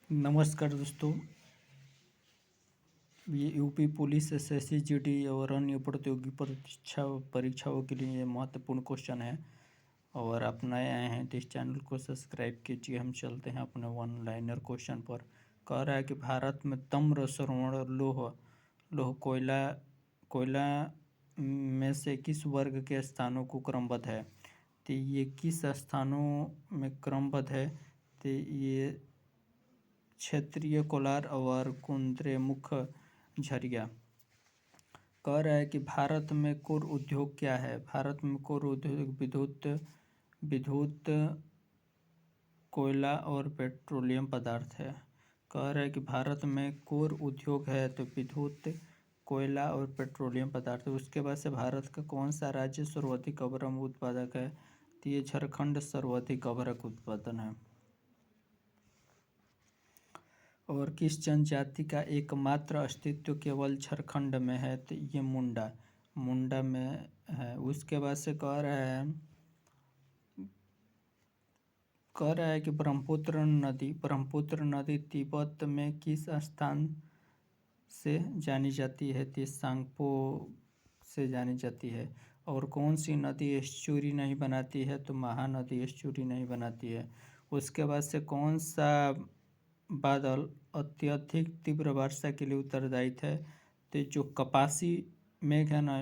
नमस्कार दोस्तों। ये यूपी पुलिस एसएससी जीडी और अन्य प्रतियोगी परीक्षाओं के लिए ये महत्वपूर्ण क्वेश्चन है। और आप नए आए हैं तो इस चैनल को सब्सक्राइब कीजिए। हम चलते हैं अपने वन लाइनर क्वेश्चन पर। कह रहा है कि भारत में ताम्र स्वर्ण लौह लौह कोयला कोयला में से किस वर्ग के स्थानों को क्रमबद्ध है। तो ये किस स्थानों में क्रमबद्ध है। तो ये क्षेत्रीय कोलार और कुंद्रे मुख्य झरिया। कह रहा है कि भारत में कोर उद्योग क्या है। भारत में कोर उद्योग विद्युत कोयला और पेट्रोलियम पदार्थ है। कह रहा है कि भारत में कोर उद्योग है तो विद्युत कोयला और पेट्रोलियम पदार्थ। उसके बाद से भारत का कौन सा राज्य सर्वाधिक अभ्रक उत्पादक है। तो ये झारखंड सर्वाधिक अभ्रक उत्पादन है। और किस जनजाति का एकमात्र अस्तित्व केवल झारखंड में है। तो ये मुंडा में है। उसके बाद से कह रहा है कि ब्रह्मपुत्र नदी तिब्बत में किस स्थान से जानी जाती है। तो सांगपो से जानी जाती है। और कौन सी नदी एस्चुरी नहीं बनाती है। तो महानदी एस्चुरी नहीं बनाती है। उसके बाद से कौन सा बादल अत्यधिक तीव्र वर्षा के लिए उत्तरदायी है। तो जो कपासी मेघ है ना,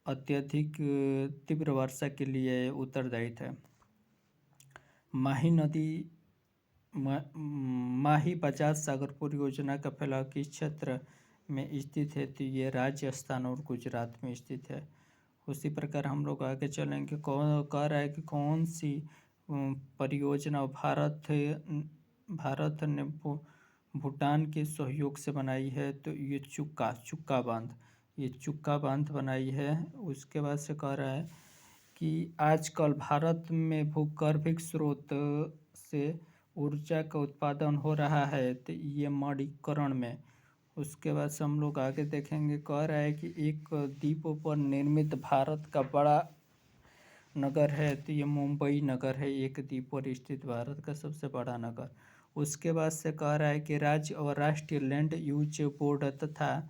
अत्यधिक तीव्र वर्षा के लिए उत्तरदायी है। माही बजाज सागर परियोजना का फैलाव किस क्षेत्र में स्थित है। तो ये राजस्थान और गुजरात में स्थित है। उसी प्रकार हम लोग आगे चलेंगे। कह रहा है कि कौन सी परियोजना भारत ने भूटान के सहयोग से बनाई है। तो ये चुक्का बांध बनाई है। उसके बाद से कह रहा है कि आजकल भारत में भूगर्भिक स्रोत से ऊर्जा का उत्पादन हो रहा है। तो ये मणिकरण में। उसके बाद से हम लोग आगे देखेंगे। कह रहा है कि एक द्वीप पर निर्मित भारत का बड़ा नगर है। तो ये मुंबई नगर है। एक द्वीप पर स्थित भारत का सबसे बड़ा नगर। उसके बाद से कह रहा है कि राज्य और राष्ट्रीय लैंड यूज बोर्ड तथा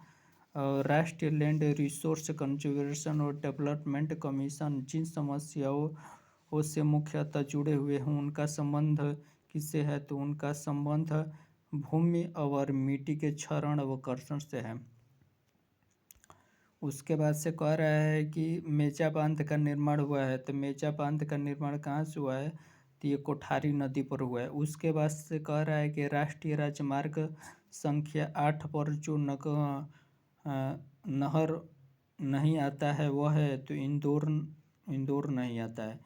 राष्ट्रीय लैंड रिसोर्स कंजर्वेशन और डेवलपमेंट कमीशन जिन समस्याओं से मुख्यतः जुड़े हुए हैं उनका संबंध किससे है। तो उनका संबंध भूमि और मिट्टी के क्षरण व कर्षण से है। उसके बाद से कह रहा है कि मेचा बांध का निर्माण हुआ है। तो मेचा बांध का निर्माण कहाँ से हुआ है। तो ये कोठारी नदी पर हुआ है। उसके बाद से कह रहा है कि राष्ट्रीय राजमार्ग संख्या 8 पर जो नहर नहीं आता है वह है। तो इंदौर नहीं आता है।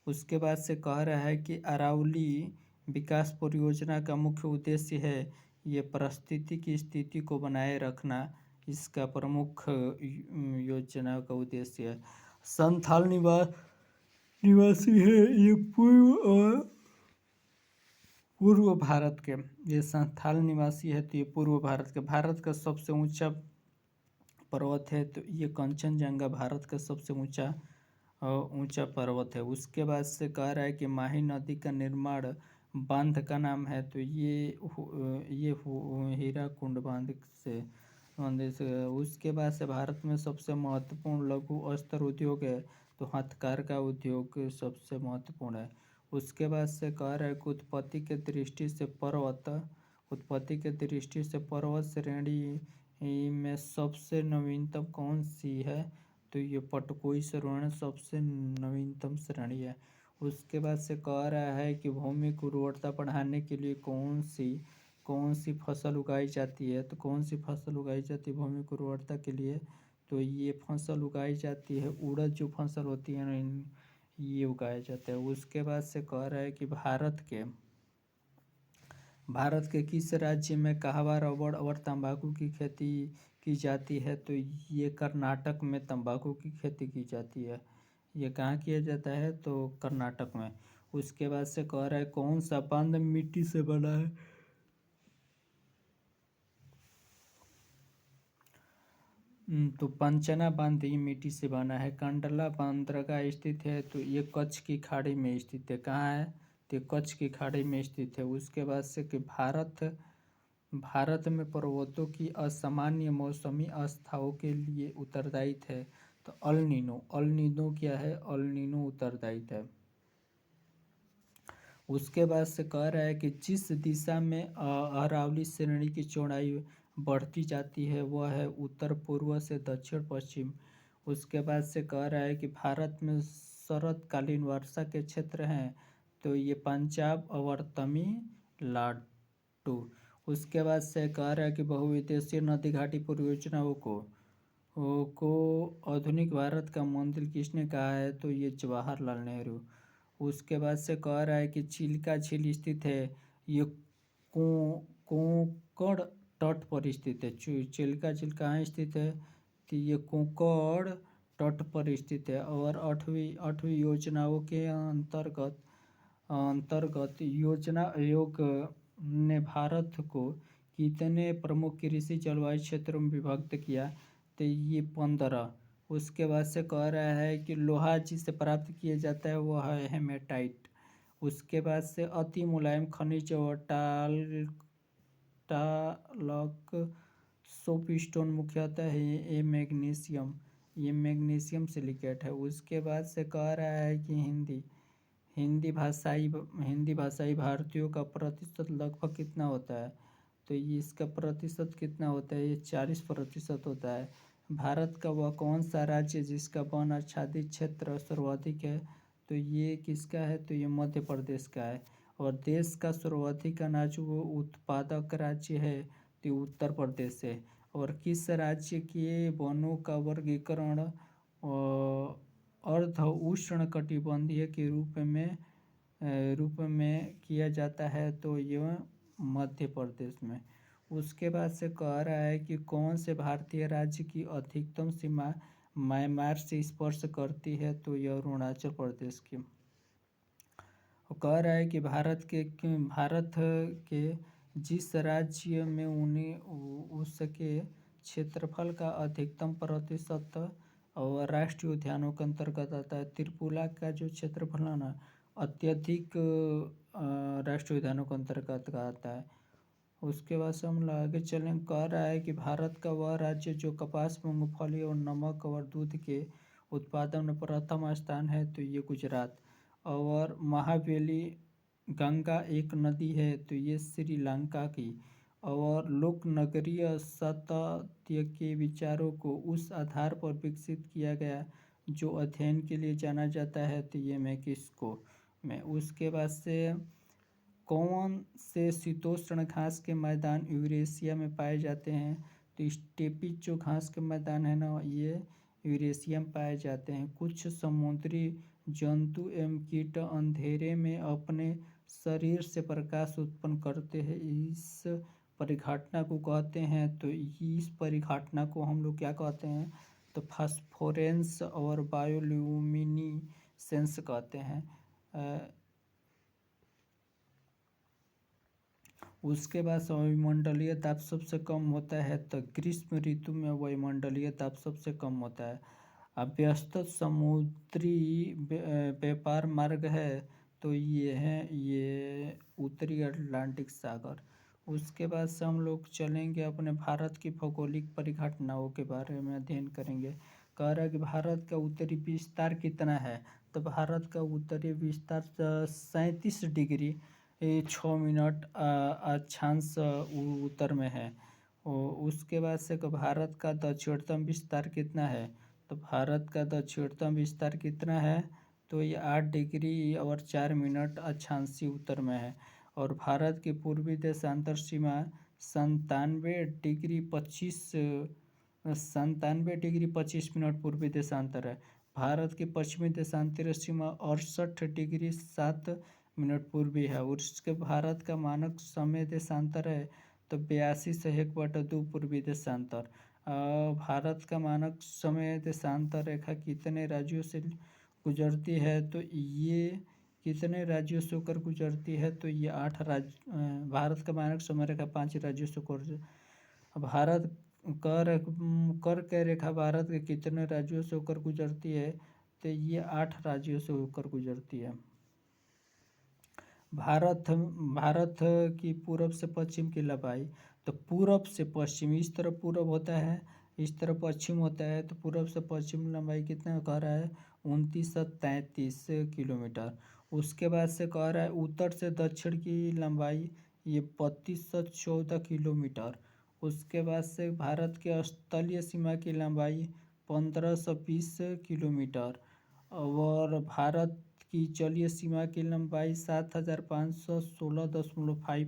उसके बाद से कह रहा है कि अरावली विकास परियोजना का मुख्य उद्देश्य है ये पारिस्थितिकी स्थिति को बनाए रखना। इसका प्रमुख योजना का उद्देश्य है। संथाल निवासी है ये पूर्व भारत के। ये संथाल निवासी है तो ये पूर्व भारत का सबसे ऊंचा पर्वत है। तो ये कंचनजंगा भारत का सबसे ऊंचा पर्वत है। उसके बाद से कह रहा है कि माही नदी का निर्माण बांध का नाम है। तो ये हीराकुंड बांध से। उसके बाद से भारत में सबसे महत्वपूर्ण लघु अस्तर उद्योग है। तो हथकरघा उद्योग सबसे महत्वपूर्ण है। उसके बाद से कह रहा है कि उत्पत्ति के दृष्टि से पर्वत श्रेणी में सबसे नवीनतम कौन सी है। तो ये पटकोई श्रेणी सबसे नवीनतम श्रेणी है। उसके बाद से कह रहा है कि भूमि की उर्वरता बढ़ाने के लिए कौन सी फसल उगाई जाती है। तो कौन सी फसल उगाई जाती है भूमि की उर्वरता के लिए। तो ये फसल उगाई जाती है उड़द जो फसल होती है ना, ये उगाया जाता है। उसके बाद से कह रहा है कि भारत के किस राज्य में कहवा रबड़ और तंबाकू की खेती की जाती है। तो ये कर्नाटक में तंबाकू की खेती की जाती है। ये कहाँ किया जाता है। तो कर्नाटक में। उसके बाद से कह रहा है कौन सा बांध मिट्टी से बना है। तो पंचना बांध ये मिट्टी से बना है। कंडला बंदरगाह स्थित है। तो ये कच्छ की खाड़ी में स्थित है। कहाँ है। तो कच्छ की खाड़ी में स्थित है। उसके बाद से कि भारत में पर्वतों की असामान्य मौसमी अवस्थाओं के लिए उत्तरदायी है। तो अल नीनो क्या है? अल नीनो उत्तरदायी है। उसके बाद से कह रहा है कि जिस दिशा में अरावली श्रेणी की चौड़ाई बढ़ती जाती है वह है उत्तर पूर्व से दक्षिण पश्चिम। उसके बाद से कह रहा है कि भारत में शरतकालीन वर्षा के क्षेत्र हैं, तो ये पंजाब और तमिलनाडु। उसके बाद से कह रहा है कि बहुउद्देशीय नदी घाटी परियोजनाओं को आधुनिक भारत का मंदिर किसने कहा है? तो ये जवाहरलाल नेहरू। उसके बाद से कह रहा है कि चिल्का झील स्थित है, ये कोंकण तट पर स्थित है। चिल्का झील कहाँ स्थित है? तो ये कोंकण तट पर स्थित है। और आठवीं योजनाओं के अंतर्गत योजना आयोग ने भारत को कितने प्रमुख कृषि जलवायु क्षेत्रों में विभक्त किया? तो ये 15। उसके बाद से कह रहा है कि लोहा जिसे प्राप्त किया जाता है वह है हेमेटाइट। उसके बाद से अति मुलायम खनिज और टालक सोपस्टोन मुख्यतः है ये मैग्नीशियम सिलिकेट है। उसके बाद से कह रहा है कि हिंदी भाषाई भारतीयों का प्रतिशत लगभग कितना होता है? तो ये इसका प्रतिशत कितना होता है? ये 40% होता है। भारत का वह कौन सा राज्य जिसका वन आच्छादित क्षेत्र सर्वाधिक है? तो ये किसका है? तो ये मध्य प्रदेश का है। और देश का सर्वाधिक अनाज उत्पादक राज्य है तो उत्तर प्रदेश है। और किस राज्य के वनों का वर्गीकरण अर्ध उष्ण कटिबंधीय के रूप में किया जाता है? तो यह मध्य प्रदेश में। उसके बाद से कह रहा है कि कौन से भारतीय राज्य की अधिकतम सीमा म्यांमार से स्पर्श करती है? तो यह अरुणाचल प्रदेश की। कह रहा है कि भारत के जिस राज्य में उसके क्षेत्रफल का अधिकतम प्रतिशत और राष्ट्रीय उद्यानों के अंतर्गत आता है। त्रिपुरा का जो क्षेत्रफल है ना अत्यधिक राष्ट्रीय उद्यानों के अंतर्गत आता है। उसके बाद से हम आगे चलें। कह रहा है कि भारत का वह राज्य जो कपास, मूंगफली और नमक और दूध के उत्पादन में प्रथम स्थान है तो ये गुजरात। और महावेली गंगा एक नदी है तो ये श्रीलंका की। और लोक नगरीय सातत्य के विचारों को उस आधार पर विकसित किया गया जो अध्ययन के लिए जाना जाता है तो ये मैक्सिको में। उसके बाद से कौन से शीतोष्ण घास के मैदान यूरेशिया में पाए जाते हैं? तो स्टेपी जो घास के मैदान है ना ये यूरेशिया में पाए जाते हैं। कुछ समुद्री जंतु एवं कीट अंधेरे में अपने शरीर से प्रकाश उत्पन्न करते हैं, इस परिघटना को कहते हैं। तो इस परिघटना को हम लोग क्या कहते हैं? तो फास्फोरेंस और बायोल्यूमिनेसेंस कहते हैं। उसके बाद वायुमंडलीय दाब सबसे कम होता है तो ग्रीष्म ऋतु में वायुमंडलीय दाब सबसे कम होता है। व्यस्त समुद्री व्यापार मार्ग है तो ये उत्तरी अटलांटिक सागर। उसके बाद से हम लोग चलेंगे अपने भारत की भौगोलिक परिघटनाओं के बारे में अध्ययन करेंगे। कह रहा है कि भारत का उत्तरी विस्तार कितना है? तो भारत का उत्तरी विस्तार 37 डिग्री 6 मिनट अक्षांश उत्तर में है। उसके बाद से भारत का दक्षिणतम विस्तार कितना है? तो भारत का दक्षिणतम विस्तार कितना है? तो ये 8 डिग्री और 4 मिनट अक्षांशीय उत्तर में है। और भारत की पूर्वी देशांतर सीमा 97 डिग्री 25 मिनट पूर्वी देशांतर है। भारत की पश्चिमी देशांतरीय सीमा 68 डिग्री 7 मिनट पूर्वी है। और उसके भारत का मानक समय देशांतर है तो 82 से 1/2 पूर्वी देशांतर। भारत का मानक समय देशांतर रेखा कितने राज्यों से गुजरती है? तो ये कितने राज्यों से होकर गुजरती है? तो ये 8 राज्य। भारत का मानक समय रेखा 5 राज्यों से भारत कर के रेखा भारत के कितने राज्यों से होकर गुजरती है? तो ये 8 राज्यों से होकर गुजरती है। भारत की पूरब से पश्चिम की लंबाई, तो पूरब से पश्चिम, इस तरफ पूरब होता है, इस तरफ पश्चिम होता है, तो पूरब से पश्चिम लंबाई कितना कह रहा है 2933 किलोमीटर। उसके बाद से कह रहा है उत्तर से दक्षिण की लंबाई ये 3214 किलोमीटर। उसके बाद से भारत के स्थलीय सीमा की लंबाई 1520 किलोमीटर। और भारत की जलीय सीमा की लंबाई 7516.5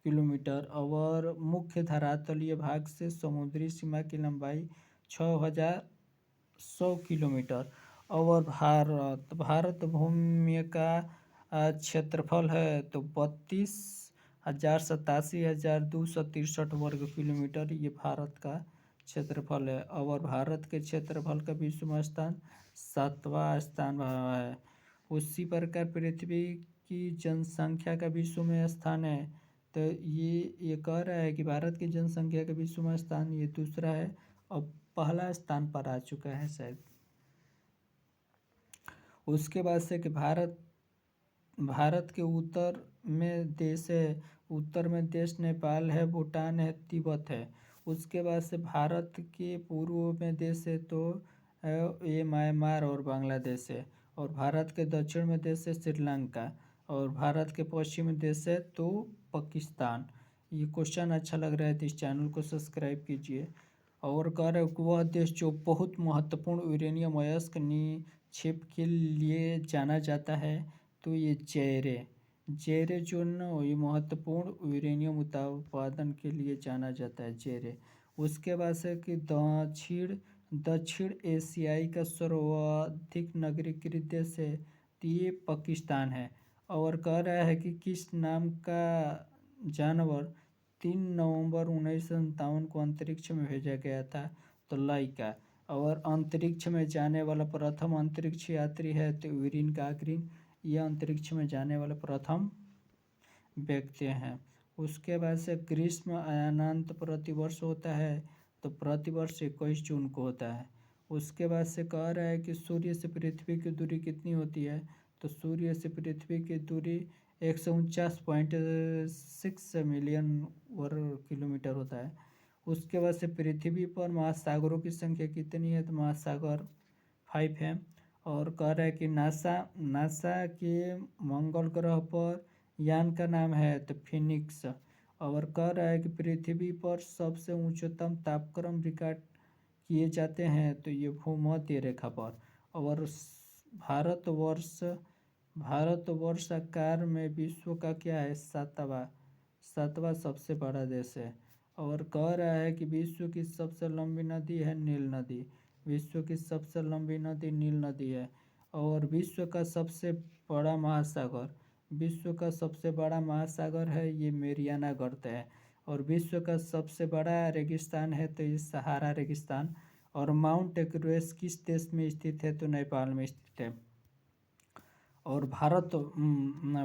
किलोमीटर। और मुख्य धरातलीय भाग से समुद्री सीमा की लंबाई 6100 किलोमीटर। और भारत भूमि का क्षेत्रफल है तो 32,87,263 वर्ग किलोमीटर ये भारत का क्षेत्रफल है। और भारत के क्षेत्रफल का विश्व में स्थान 7वां स्थान है। उसी प्रकार पृथ्वी की जनसंख्या का विश्व में स्थान है, तो ये कह रहा है कि भारत की जनसंख्या का विश्व में स्थान ये दूसरा है, अब पहला स्थान पर आ चुका है शायद। उसके बाद से कि भारत के उत्तर में देश है, उत्तर में देश नेपाल है, भूटान है, तिब्बत है। उसके बाद से भारत के पूर्व में देश है तो ये म्यांमार और बांग्लादेश है। और भारत के दक्षिण में देश है श्रीलंका। और भारत के पश्चिम में देश है तो पाकिस्तान। ये क्वेश्चन अच्छा लग रहा है तो इस चैनल को सब्सक्राइब कीजिए। और कह रहे वह देश जो बहुत महत्वपूर्ण यूरेनियम अयस्क निक्षेप के लिए जाना जाता है तो ये जेरे जो न ये महत्वपूर्ण यूरेनियम उत्पादन के लिए जाना जाता है जेरे। उसके बाद से कि दक्षिण एशियाई का सर्वाधिक नगरीकृत देश है तो ये पाकिस्तान है। और कह रहा है कि किस नाम का जानवर 3 नवंबर 1957 को अंतरिक्ष में भेजा गया था, तो लाइका। और अंतरिक्ष में जाने वाला प्रथम अंतरिक्ष यात्री है तो यूरिन गागरिन, यह अंतरिक्ष में जाने वाला प्रथम व्यक्ति हैं। उसके बाद से ग्रीष्म अयनांत प्रतिवर्ष होता है तो प्रतिवर्ष 21 जून को होता है। उसके बाद से कह रहा है कि सूर्य से पृथ्वी की दूरी कितनी होती है, तो सूर्य से पृथ्वी की दूरी 149.6 मिलियन वर्ग किलोमीटर होता है। उसके बाद से पृथ्वी पर महासागरों की संख्या कितनी है, तो महासागर 5 है। और कह रहा है कि नासा के मंगल ग्रह पर यान का नाम है तो फिनिक्स। और कह रहा है कि पृथ्वी पर सबसे उच्चतम तापक्रम रिकॉर्ड किए जाते हैं तो ये भूमध्य रेखा पर। और भारतवर्ष आकार में विश्व का क्या है, सातवां सबसे बड़ा देश है। और कह रहा है कि विश्व की सबसे लंबी नदी है नील नदी, विश्व की सबसे लंबी नदी नील नदी है। और विश्व का सबसे बड़ा महासागर है ये मेरियाना गर्त है। और विश्व का सबसे बड़ा रेगिस्तान है तो ये सहारा रेगिस्तान। और माउंट एवरेस्ट किस देश में स्थित है, तो नेपाल में स्थित है। और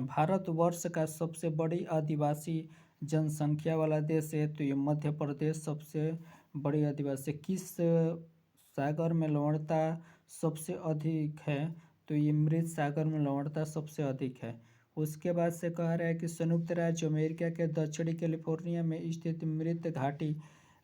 भारतवर्ष का सबसे बड़ी आदिवासी जनसंख्या वाला देश है तो ये मध्य प्रदेश सबसे बड़ी आदिवासी। किस सागर में लवणता सबसे अधिक है, तो ये मृत सागर में लवणता सबसे अधिक है। उसके बाद से कह रहा है कि संयुक्त राज्य अमेरिका के दक्षिणी कैलिफोर्निया में स्थित मृत घाटी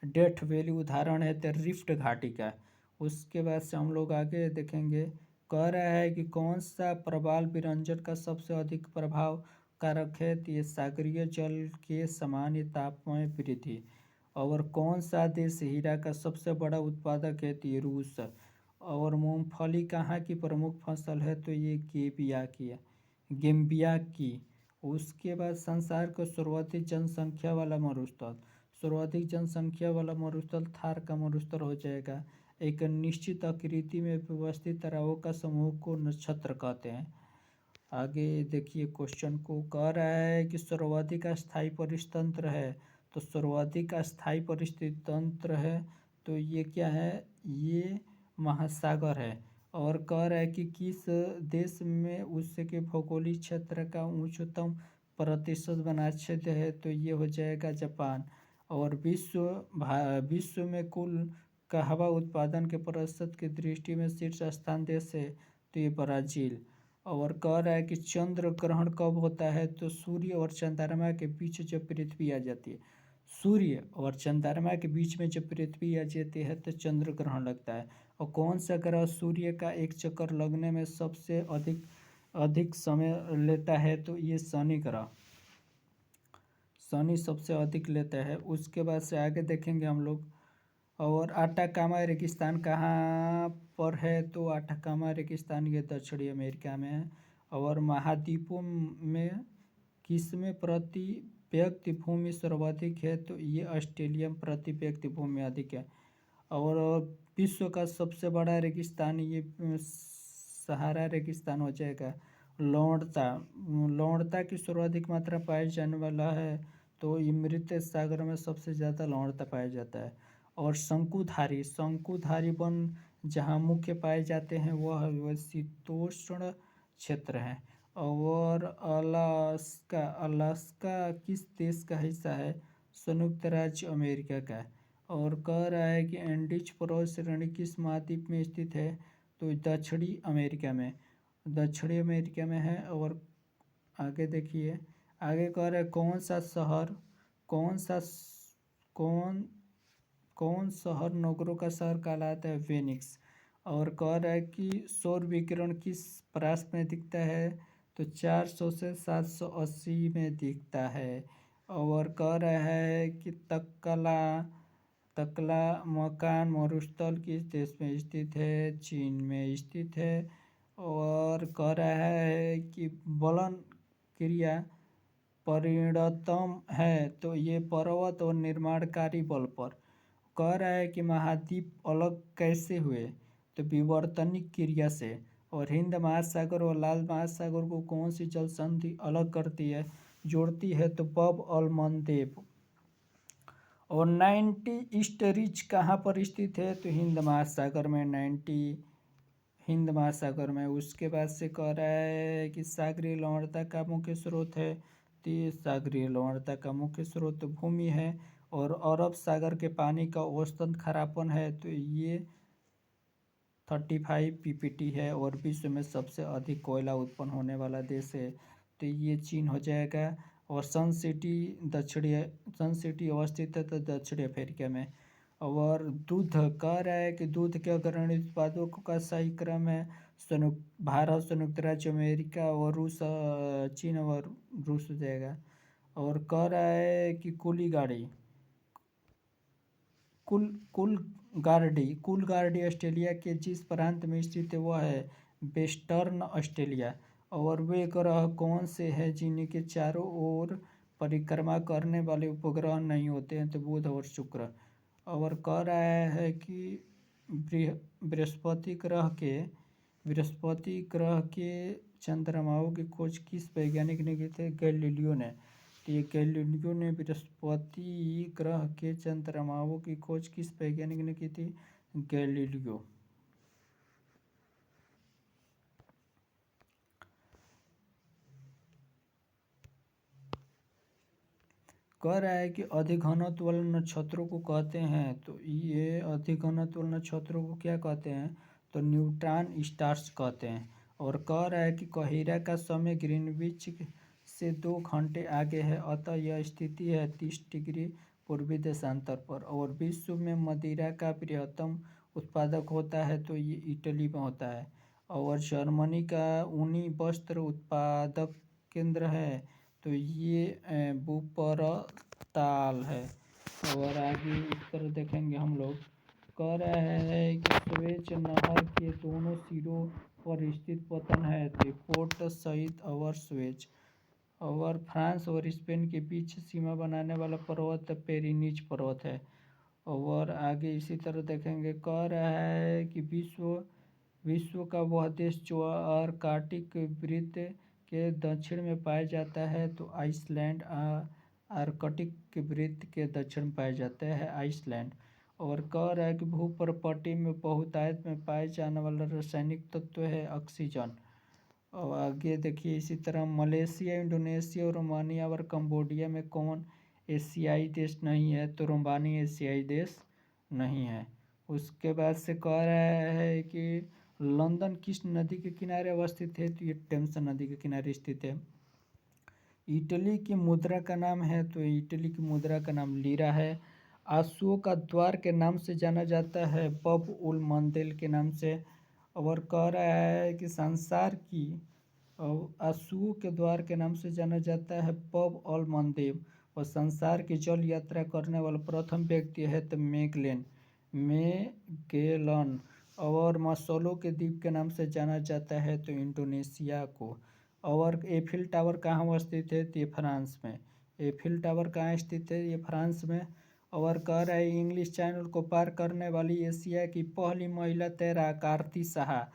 डेथ वैली उदाहरण है तो रिफ्ट घाटी का। उसके बाद से हम लोग आगे देखेंगे। कह रहा है कि कौन सा प्रवाल विरंजन का सबसे अधिक प्रभाव कारक है, तो ये सागरीय जल के सामान्य तापमान वृद्धि। और कौन सा देश हीरा का सबसे बड़ा उत्पादक है, तो ये रूस। और मूंगफली कहाँ की प्रमुख फसल है, तो ये गेम्बिया की। उसके बाद संसार का सर्वाधिक जनसंख्या वाला मरुस्थल थार का मरुस्थल हो जाएगा। एक निश्चित आकृति में व्यवस्थित तराओं का समूह को नक्षत्र कहते हैं। आगे देखिए क्वेश्चन को। कह रहा है कि सर्वाधिक अस्थायी परितंत्र है, तो सर्वाधिक अस्थायी परितंत्र है तो ये क्या है, ये महासागर है। और कह रहा है कि किस देश में उसके भौगोलिक क्षेत्र का उच्चतम प्रतिशत वनाच्छेद है, तो ये हो जाएगा जापान। और विश्व में कुल का हवा उत्पादन के प्रतिशत की दृष्टि में शीर्ष स्थान देश है तो ये ब्राज़ील। और कह रहा है कि चंद्र ग्रहण कब होता है, तो सूर्य और चंद्रमा के बीच जब पृथ्वी आ जाती है, सूर्य और चंद्रमा के बीच में जब पृथ्वी आ जाती है तो चंद्र ग्रहण लगता है। और कौन सा ग्रह सूर्य का एक चक्कर लगने में सबसे अधिक अधिक समय लेता है, तो ये शनि ग्रह, शनि सबसे अधिक लेता है। उसके बाद से आगे देखेंगे हम लोग। और आटाकामा रेगिस्तान कहाँ पर है, तो आटाकामा रेगिस्तान ये दक्षिणी अमेरिका में है। और महाद्वीपों में किसमें प्रति व्यक्ति भूमि सर्वाधिक है, तो ये ऑस्ट्रेलिया में प्रति व्यक्ति भूमि अधिक है। और विश्व का सबसे बड़ा रेगिस्तान ये सहारा रेगिस्तान हो जाएगा। लवणता की सर्वाधिक मात्रा पाई जाने वाला है, तो ये मृत सागर में सबसे ज़्यादा लवणता पाया जाता है। और शंकुधारी वन जहाँ मुख्य पाए जाते हैं वह शीतोष्ण क्षेत्र है। और अलास्का किस देश का हिस्सा है, संयुक्त राज्य अमेरिका का। और कह रहा है कि एंडीज पर्वत श्रेणी किस महाद्वीप में स्थित है, तो दक्षिणी अमेरिका में है। और आगे देखिए, आगे कह रहा है कौन शहर नगरों का शहर कहलाता है, वेनिक्स। और कह रहा है कि सौर विकिरण किस परास में दिखता है, तो 400 से 780 में दिखता है। और कह रहा है कि तकला मकान मरुस्थल किस देश में स्थित है, चीन में स्थित है। और कह रहा है कि बलन क्रिया परिणतम है, तो ये पर्वत और निर्माणकारी बल पर। कह रहा है कि महाद्वीप अलग कैसे हुए, तो विवर्तनिक क्रिया से। और हिंद महासागर और लाल महासागर को कौन सी जल संधि अलग करती है, जोड़ती है, तो बब अल मंदेब। और 90 ईस्ट रिज कहाँ पर स्थित है, तो हिंद महासागर में। उसके बाद से कह रहा है कि सागरीय लवणता का मुख्य स्रोत है, तो ये सागरीय लवणता का मुख्य स्रोत भूमि है। और अरब सागर के पानी का औसतन खारापन है, तो ये 35 ppt है। और विश्व में सबसे अधिक कोयला उत्पन्न होने वाला देश है, तो ये चीन हो जाएगा। और सन सिटी अवस्थित है तो दक्षिणी अफ्रीका में। और दूध कह रहा है कि दूध के अग्रणी उत्पादों का सही क्रम है, भारत, संयुक्त राज्य अमेरिका और रूस, चीन और रूस हो जाएगा। और कह रहा है कि कुलगार्डी ऑस्ट्रेलिया के जिस प्रांत में स्थित है वह है वेस्टर्न ऑस्ट्रेलिया। और वे ग्रह कौन से हैं जिनके चारों ओर परिक्रमा करने वाले उपग्रह नहीं होते हैं, तो बुध और शुक्र। और कह रहा है कि बृहस्पति ग्रह के चंद्रमाओं की खोज किस वैज्ञानिक ने की थी, गैलीलियो ने। तो ये गैलीलियो ने बृहस्पति ग्रह के चंद्रमाओं की खोज किस वैज्ञानिक ने की थी, गैलीलियो। कह रहा है कि अधिघनत्व वाले नक्षत्रों को कहते हैं, तो ये अधिघनत्व वाले नक्षत्रों को क्या कहते हैं, तो न्यूट्रॉन स्टार्स कहते हैं। और कह रहा है कि कहिरा का समय ग्रीनविच से 2 घंटे आगे है, अतः यह स्थिति है 30 डिग्री पूर्वी देशांतर पर। और विश्व में मदिरा का बृहत्तम उत्पादक होता है, तो ये इटली में होता है। और जर्मनी का ऊनी वस्त्र उत्पादक केंद्र है, तो ये वुपरताल है। और आगे इस तरह देखेंगे हम लोग। कह रहा है कि स्वेज नहर के दोनों सिरों पर स्थित पतन है, तो पोर्ट सहित और स्वेज। और फ्रांस और स्पेन के बीच सीमा बनाने वाला पर्वत पेरिनीज पर्वत है। और आगे इसी तरह देखेंगे। कह रहा है कि विश्व का वह देश जो आर्कटिक वृत्त के दक्षिण में पाया जाता है, तो आइसलैंड। आर्कटिक वृत्त के दक्षिण में पाया जाता है आइसलैंड। और कह रहा है कि भूप्रपट्टी में बहुतायत में पाए जाने वाला रासायनिक तत्व है ऑक्सीजन। और आगे देखिए इसी तरह मलेशिया, इंडोनेशिया, रोमानिया और कंबोडिया में कौन एशियाई देश नहीं है, तो रोमानिया एशियाई देश नहीं है। उसके बाद से कह रहा है कि लंदन किस नदी के किनारे अवस्थित है? तो ये टेम्स नदी के किनारे स्थित है। इटली की मुद्रा का नाम है, तो इटली की मुद्रा का नाम लीरा है। आंसुओं का द्वार के नाम से जाना जाता है, बब उल मंदेल के नाम से। और कह रहा है कि संसार की आंसुओं के द्वार के नाम से जाना जाता है, बब उल मंदेव। और संसार की जल यात्रा करने वाला प्रथम व्यक्ति है तो मेगेलन। और मसोलो के द्वीप के नाम से जाना जाता है तो इंडोनेशिया को। और एफिल टावर कहाँ अवस्थित है? तो ये फ्रांस में। एफिल टावर कहाँ स्थित है? ये फ्रांस में। और कह रहा है इंग्लिश चैनल को पार करने वाली एशिया की पहली महिला तैराक आरती साहा।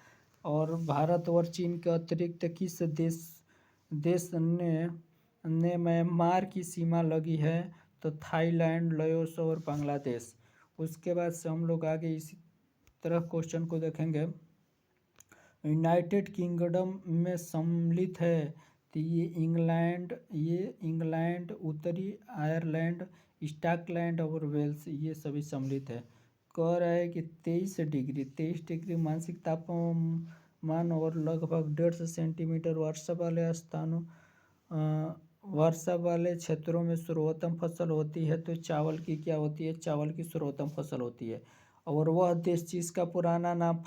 और भारत और चीन के अतिरिक्त किस देश ने म्यांमार की सीमा लगी है? तो थाईलैंड, लाओस और बांग्लादेश। उसके बाद से हम लोग आगे इसी तरह क्वेश्चन को देखेंगे। यूनाइटेड किंगडम में सम्मिलित है तो ये इंग्लैंड, उत्तरी आयरलैंड, स्कॉटलैंड और वेल्स, ये सभी सम्मिलित है। कह रहा है कि 23 डिग्री मानसिक तापमान और लगभग 150 सेंटीमीटर वर्षा वाले क्षेत्रों में सर्वोत्तम फसल होती है। तो चावल की क्या होती है? चावल की सर्वोत्तम फसल होती है। और वह देश जिसका पुराना नाम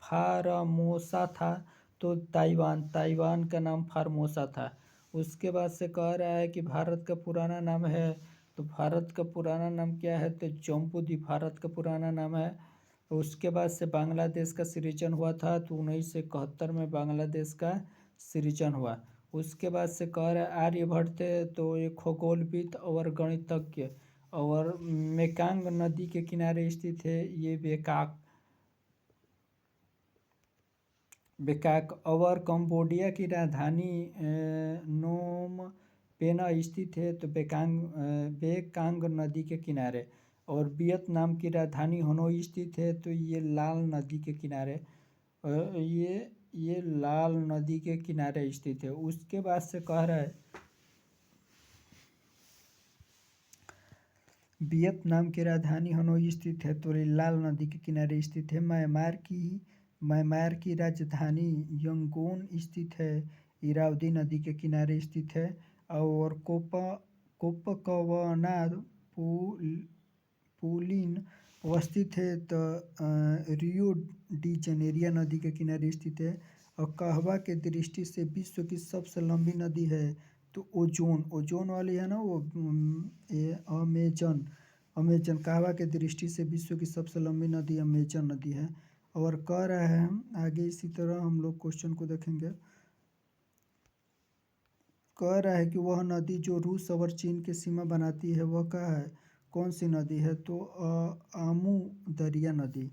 फारमोसा था, तो ताइवान का नाम फारमोसा था। उसके बाद से कह रहा है कि भारत का पुराना नाम है, तो भारत का पुराना नाम क्या है? तो जम्बूद्वीप भारत का पुराना नाम है। उसके बाद से बांग्लादेश का सृजन हुआ था, तो 1971 में बांग्लादेश का सृजन हुआ। उसके बाद से कह रहा है आर्यभट्ट थे, तो एक खगोलविद और गणितज्ञ। और मेकांग नदी के किनारे स्थित है ये बेकाक। और कंबोडिया की राजधानी नोम पेना स्थित है, तो बेकांग नदी के किनारे। और वियतनाम की राजधानी हनोई स्थित है, तो ये लाल नदी के किनारे ये लाल नदी के किनारे स्थित है। उसके बाद से कह रहा है वियतनाम की राजधानी हनोई स्थित है, तो ये लाल नदी के किनारे स्थित है। म्यांमार की राजधानी यंगून स्थित है, इरावदी नदी के किनारे स्थित है। और कोपकवना पुलिन अवस्थित है, तो रियो डी जनेरिया नदी के किनारे स्थित है। और कहवा के दृष्टि से विश्व की सबसे लंबी नदी है, तो ओजोन वाली है ना वो, ये अमेजन कहवा के दृष्टि से विश्व की सबसे लंबी नदी अमेजन नदी है। और कह रहा है आगे इसी तरह हम लोग क्वेश्चन को देखेंगे। कह रहा है कि वह नदी जो रूस और चीन की सीमा बनाती है वह क्या है? कौन सी नदी है? तो आमू दरिया नदी।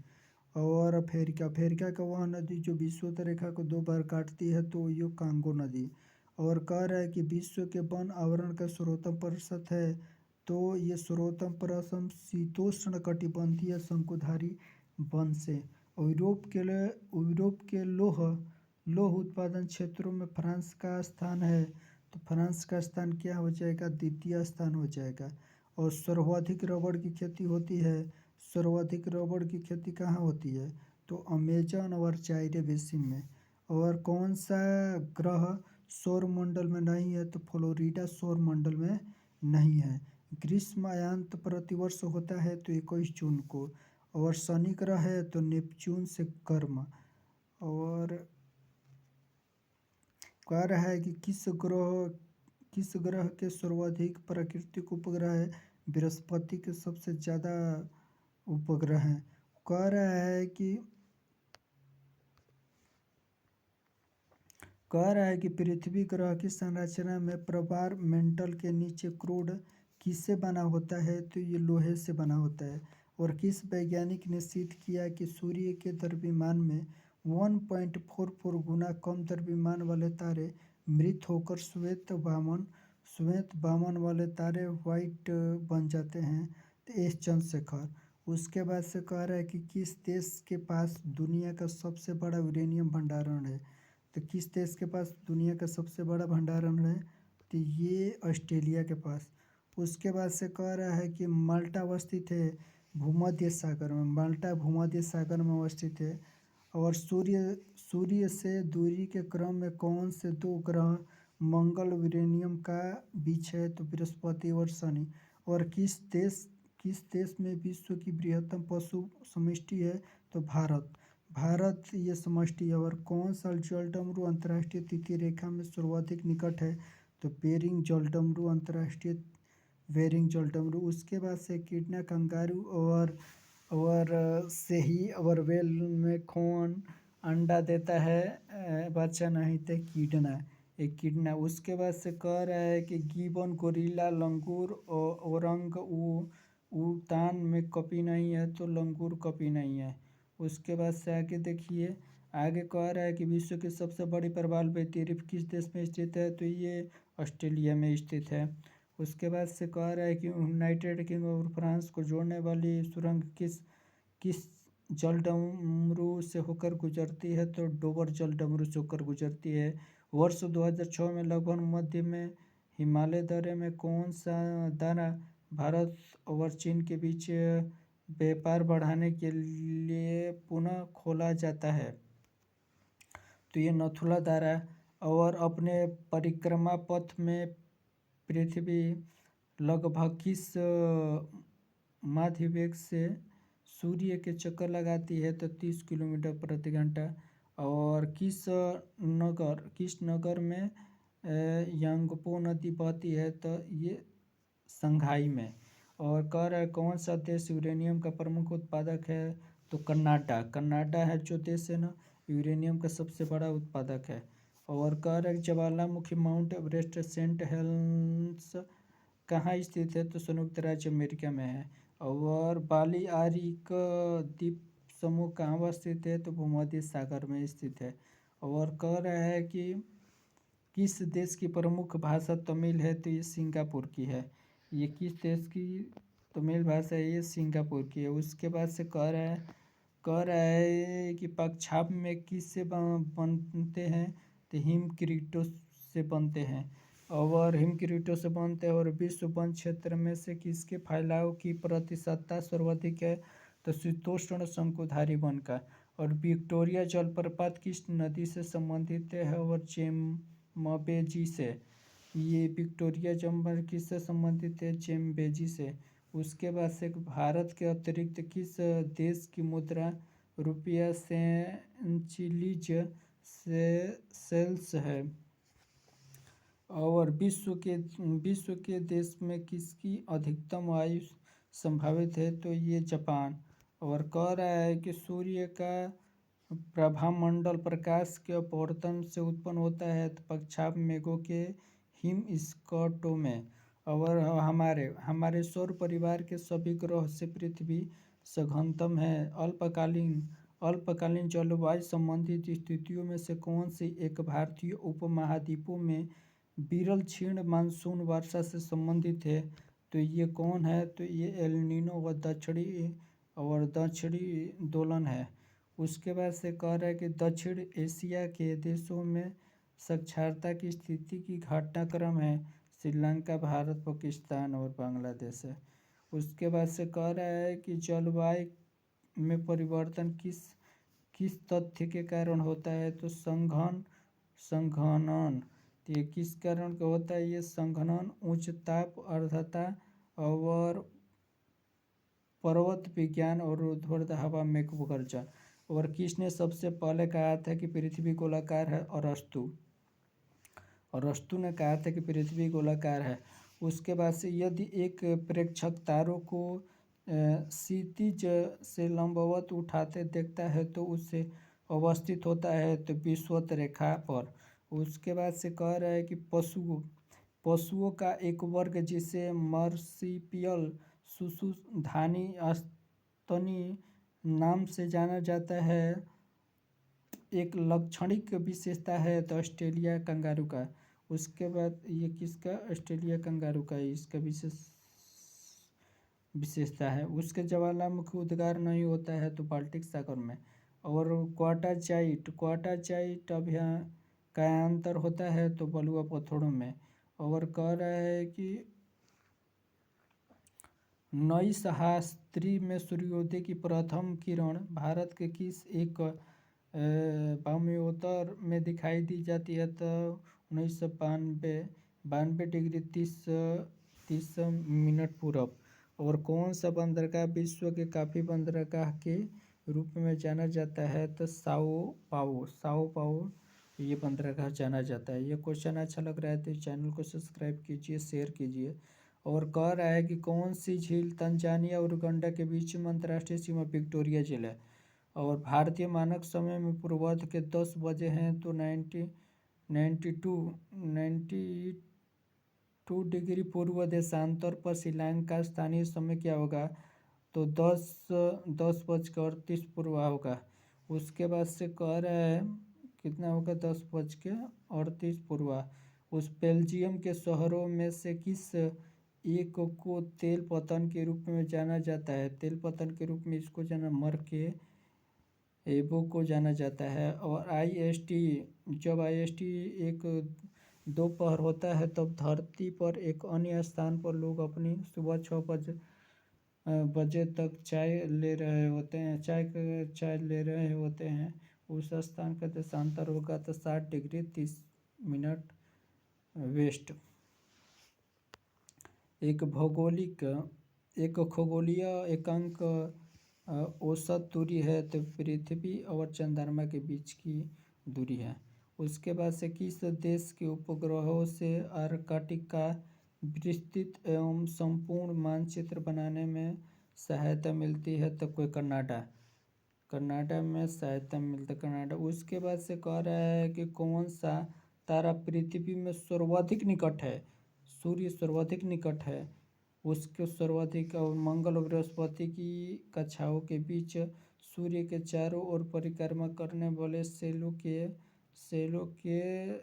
और अफ्रीका का वह नदी जो विषुवत रेखा को 2 बार काटती है, तो ये कांगो नदी। और कह रहा है कि विश्व के वन आवरण का सर्वोत्तम प्रतिशत है, तो ये सर्वोत्तम प्रतिशत शीतोष्ण कटिबंधीय शंकुधारी वन से। और यूरोप के लौह उत्पादन क्षेत्रों में फ्रांस का स्थान है, तो फ्रांस का स्थान क्या हो जाएगा? द्वितीय स्थान हो जाएगा। और सर्वाधिक रबड़ की खेती होती है, सर्वाधिक रबड़ की खेती कहाँ होती है? तो अमेजन और चाइरे बेसिन में। और कौन सा ग्रह सौर मंडल में नहीं है? तो फ्लोरिडा सौर मंडल में नहीं है। ग्रीष्म अयंत प्रतिवर्ष होता है, तो 21 जून को। और शनि ग्रह है तो नेपच्यून से गर्म। और कह रहा है कि किस ग्रह के सर्वाधिक प्राकृतिक उपग्रह है? बृहस्पति के सबसे ज़्यादा उपग्रह हैं। कह रहा है कि पृथ्वी ग्रह की संरचना में प्रभार मेंटल के नीचे क्रूड किससे बना होता है? तो ये लोहे से बना होता है। और किस वैज्ञानिक ने सिद्ध किया कि सूर्य के द्रव्यमान में 1.44 गुना कम द्रव्यमान वाले तारे मृत होकर श्वेत बामन वाले तारे व्हाइट बन जाते हैं? तो एस चंद्रशेखर। उसके बाद से कह रहा है कि किस देश के पास दुनिया का सबसे बड़ा यूरेनियम भंडारण है? तो किस देश के पास दुनिया का सबसे बड़ा भंडारण है? तो ये ऑस्ट्रेलिया के पास। उसके बाद से कह रहा है कि माल्टा अवस्थित है, भूमध्य सागर में, माल्टा भूमध्य सागर में अवस्थित है। और सूर्य से दूरी के क्रम में कौन से दो ग्रह मंगल यूरेनियम का बीच है? तो बृहस्पति और शनि। और किस देश में विश्व की बृहत्तम पशु समष्टि है? तो भारत ये समष्टि है। और कौन सा जलडमरू अंतर्राष्ट्रीय तिथि रेखा में सर्वाधिक निकट है? तो बेरिंग जलडमरू अंतर्राष्ट्रीय बेरिंग जलडमरू। उसके बाद से किडना, कंगारू और सही और वेल में कौन अंडा देता है? बच्चा नहीं थे किडना, एक किडना। उसके बाद से कह रहा है कि गिबन, गोरिल्ला, लंगूर और ओरंग उतान में कपी नहीं है, तो लंगूर कपी नहीं है। उसके बाद से आगे देखिए, आगे कह रहा है कि विश्व की सबसे बड़ी प्रवाल बेतरतीब किस देश में स्थित है? तो ये ऑस्ट्रेलिया में स्थित है। उसके बाद से कह रहा है कि यूनाइटेड किंगडम और फ्रांस को जोड़ने वाली सुरंग किस जलडमरू से होकर गुजरती है? तो डोबर जलडमरू से होकर गुजरती है। वर्ष 2006 में लगभग मध्य में हिमालय दर्रे में कौन सा दर्रा भारत और चीन के बीच व्यापार बढ़ाने के लिए पुनः खोला जाता है? तो ये नथुला दर्रा। और अपने परिक्रमा पथ में पृथ्वी लगभग किस माध्य वेग से सूर्य के चक्कर लगाती है? तो 30 किलोमीटर प्रति घंटा। और किस नगर में यांगपो नदी बहती है? तो ये संघाई में। और कह रहा है कौन सा देश यूरेनियम का प्रमुख उत्पादक है? तो कनाडा है जो देश है ना, यूरेनियम का सबसे बड़ा उत्पादक है। और कह रहा है ज्वालामुखी माउंट एवरेस्ट सेंट हेलेंस कहाँ स्थित है? तो संयुक्त राज्य अमेरिका में है। और बाली आरिक द्वीप समूह कहाँ स्थित है? तो भूमध्य सागर में स्थित है। और कह रहा है कि किस देश की प्रमुख भाषा तमिल है? तो ये सिंगापुर की है। ये किस देश की तमिल भाषा है? ये सिंगापुर की है। उसके बाद से कह रहा है कि पक्षाप में किससे बनते हैं? तो हिमक्रीटों से बनते हैं। और हिमक्रीटों से बनते हैं। और विश्व वन क्षेत्र में से किसके फैलाव की प्रतिशतता सर्वाधिक है? तो शीतोष्ण शंकुधारी वन का। और विक्टोरिया जलप्रपात किस नदी से संबंधित है? और चेम्बेजी से। ये विक्टोरिया जम्बर किससे संबंधित है? चेम्बेजी से। उसके बाद से भारत के अतिरिक्त किस देश की मुद्रा रुपया सेंचिलीज से सेल्स है? और विश्व के देश में किसकी अधिकतम आयु संभावित है? तो ये जापान। और कह रहा है कि सूर्य का प्रभामंडल प्रकाश के अपवर्तन से उत्पन्न होता है, तो पक्षाप मेघों के हिम स्कर्टों में। और हमारे सौर परिवार के सभी ग्रह से पृथ्वी सघनतम है। अल्पकालीन जलवायु संबंधित स्थितियों में से कौन सी एक भारतीय उपमहाद्वीपों में विरल क्षीण मानसून वर्षा से संबंधित है? तो ये कौन है? तो ये एल नीनो व दक्षिणी दोलन है। उसके बाद से कह रहा है कि दक्षिण एशिया के देशों में साक्षरता की स्थिति की घटनाक्रम है। श्रीलंका, भारत, पाकिस्तान और बांग्लादेश है। उसके बाद से कह रहा है कि जलवायु में परिवर्तन किस तथ्य के कारण होता है? तो संघनन। तो ये किस कारण का होता है? ये संघनन उच्च ताप, आर्द्रता और पर्वत विज्ञान और ऊर्ध्वाधर हवा में गर्जन। और किसने सबसे पहले कहा था कि पृथ्वी गोलाकार है? अरस्तु ने कहा था कि पृथ्वी गोलाकार है। उसके बाद से यदि एक प्रेक्षक तारों को क्षितिज से लंबवत उठाते देखता है तो उससे अवस्थित होता है तो विषुवत रेखा पर। उसके बाद से कह रहा है कि पशुओं का एक वर्ग जिसे मर्सिपियल सुसुधानी स्तनी नाम से जाना जाता है, एक लक्षणिक विशेषता है तो ऑस्ट्रेलिया कंगारू का। उसके बाद ये किसका? ऑस्ट्रेलिया कंगारू का इसका विशेषता है। उसके ज्वालामुखी उद्गार नहीं होता है तो बाल्टिक सागर में। और क्वाटाचाइट अभ्यंतर होता है तो बलुआ पत्थरों में। और कह रहा है कि नई सहस्त्री में सूर्योदय की प्रथम किरण भारत के किस एक वायुमंडल में दिखाई दी जाती है? तो 1992 डिग्री 30 मिनट पूरब। और कौन सा बंदरगाह विश्व के काफ़ी बंदरगाह के रूप में जाना जाता है? तो साओ पाओ ये बंदरगाह जाना जाता है। ये क्वेश्चन अच्छा लग रहा है तो चैनल को सब्सक्राइब कीजिए, शेयर कीजिए। और कह रहा है कि कौन सी झील तंजानिया और उगांडा के बीच में अंतर्राष्ट्रीय सीमा विक्टोरिया झील है। और भारतीय मानक समय में पूर्वाह्न के 10 बजे हैं तो 92 डिग्री पूर्व देशांतर पर शिलांग का स्थानीय समय क्या होगा? तो 10:38 पूर्व होगा। उसके बाद से कह रहा है कितना होगा? 10:38 पूर्व। उस बेल्जियम के शहरों में से किस एक को तेल पतन के रूप में जाना जाता है? तेल पतन के रूप में इसको जाना मरके एबो को जाना जाता है। और जब IST एक दोपहर होता है तब धरती पर एक अन्य स्थान पर लोग अपनी सुबह 6 बजे तक चाय ले रहे होते हैं। उस स्थान का देशांतर होगा तो 60 डिग्री 30 मिनट वेस्ट। एक खगोलीय एकांक औसत दूरी है तो पृथ्वी और चंद्रमा के बीच की दूरी है। उसके बाद से किस देश के उपग्रहों से आर्कटिक का विस्तृत एवं संपूर्ण मानचित्र बनाने में सहायता मिलती है? तो कोई कनाडा में सहायता मिलता है, कनाडा। उसके बाद से कह रहा है कि कौन सा तारा पृथ्वी में सर्वाधिक निकट है? सूर्य सर्वाधिक निकट है। उसके सर्वाधिक और मंगल और बृहस्पति की कक्षाओं के बीच सूर्य के चारों ओर परिक्रमा करने वाले सेलों के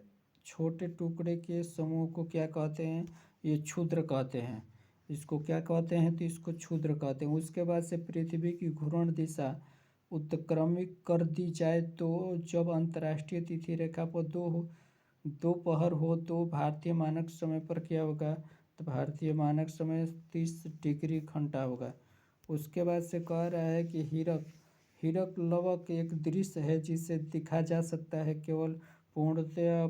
छोटे टुकड़े के समूह को क्या कहते हैं? ये क्षुद्र कहते हैं। इसको क्या कहते हैं? तो इसको क्षुद्र कहते हैं। उसके बाद से पृथ्वी की घूर्णन दिशा उत्क्रमित कर दी जाए तो जब अंतर्राष्ट्रीय तिथि रेखा पर दोपहर हो तो भारतीय मानक समय पर क्या होगा? तो भारतीय मानक समय 30 डिग्री घंटा होगा। उसके बाद से कह रहा है कि हीरक लवक एक दृश्य है जिसे दिखा जा सकता है केवल पूर्णतया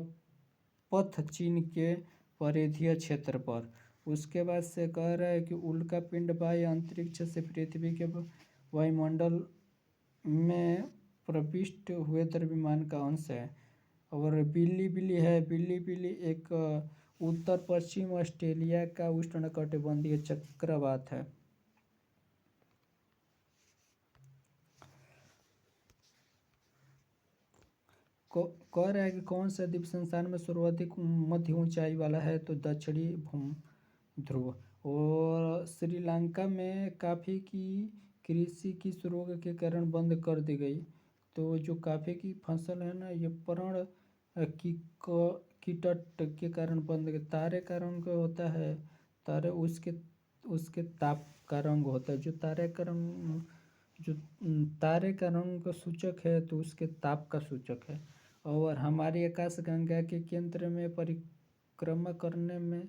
पथ चिन्ह के परिधीय क्षेत्र पर। उसके बाद से कह रहा है कि उल्का पिंड बाह्य अंतरिक्ष से पृथ्वी के वायुमंडल में प्रविष्ट हुए द्रव्यमान का अंश है। और बिल्ली एक उत्तर पश्चिम ऑस्ट्रेलिया का उष्णकटिबंधीय चक्रवात है। कह रहा है कि कौन सा द्वीप संसार में सर्वाधिक मध्य ऊंचाई वाला है? तो दक्षिणी भूम ध्रुव। और श्रीलंका में कॉफी की कृषि किस रोग के कारण बंद कर दी गई? तो जो कॉफी की फसल है ना, ये पर्ण कीटट के कारण बंद। तारे का रंग होता है, तारे उसके ताप का रंग होता है। जो तारे का रंग सूचक है तो उसके ताप का सूचक है। और हमारी आकाश गंगा के केंद्र में परिक्रमा करने में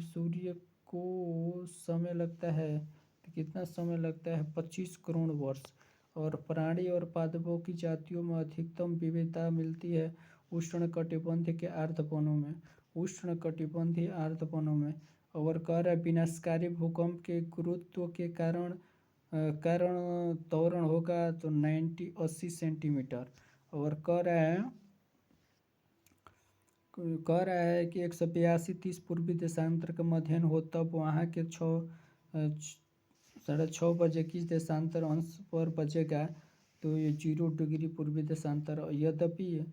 सूर्य को समय लगता है। तो कितना समय लगता है? 25 करोड़ वर्ष। और प्राणी और पादपों की जातियों में अधिकतम विविधता मिलती है उष्णकटिबंधीय आर्द्र वनों में। और कह रहा है विनाशकारी भूकंप के गुरुत्व के कारण त्वरण होगा तो 80 सेंटीमीटर। और कह रहा है कि 182 30 पूर्वी देशांतर का मध्ययन हो तब वहाँ के 6:30 बजे किस देशांतर अंश पर बजेगा? तो ये 0 डिग्री पूर्वी देशांतर। यद्यपि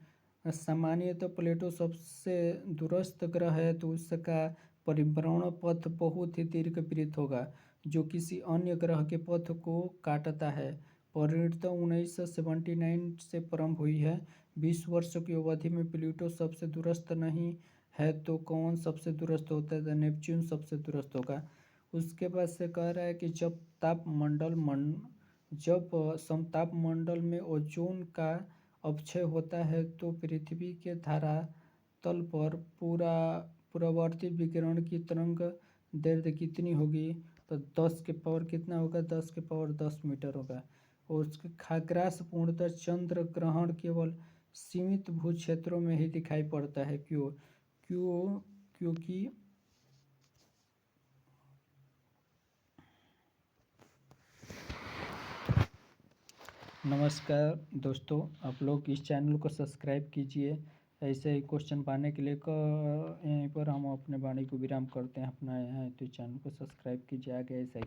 सामान्यतः प्लेटो सबसे दूरस्थ ग्रह है तो उसका परिभ्रमण पथ बहुत ही दीर्घवृत्त होगा जो किसी अन्य ग्रह के पथ को काटता है। परिणति 1979 से प्रारंभ हुई है। 20 वर्षों की अवधि में प्लूटो सबसे दूरस्थ नहीं है तो कौन सबसे दूरस्थ होता है? तो नेपच्यून सबसे दूरस्थ होगा। उसके बाद से कह रहा है कि जब समताप मंडल में ओजोन का अपक्षय होता है तो पृथ्वी के धरातल पर परावर्तित विकिरण की तरंग दैर्ध्य कितनी होगी? तो 10 के पावर कितना होगा, 10 के पावर 10 मीटर होगा। और उसके खग्रास पूर्णतः चंद्र ग्रहण केवल सीमित भू क्षेत्रों में ही दिखाई पड़ता है। क्यों? क्योंकि नमस्कार दोस्तों, आप लोग इस चैनल को सब्सक्राइब कीजिए। ऐसे ही क्वेश्चन पाने के लिए यहीं पर हम अपने वाणी को विराम करते हैं। अपना यहाँ तो चैनल को सब्सक्राइब कीजिए, आगे ऐसा ही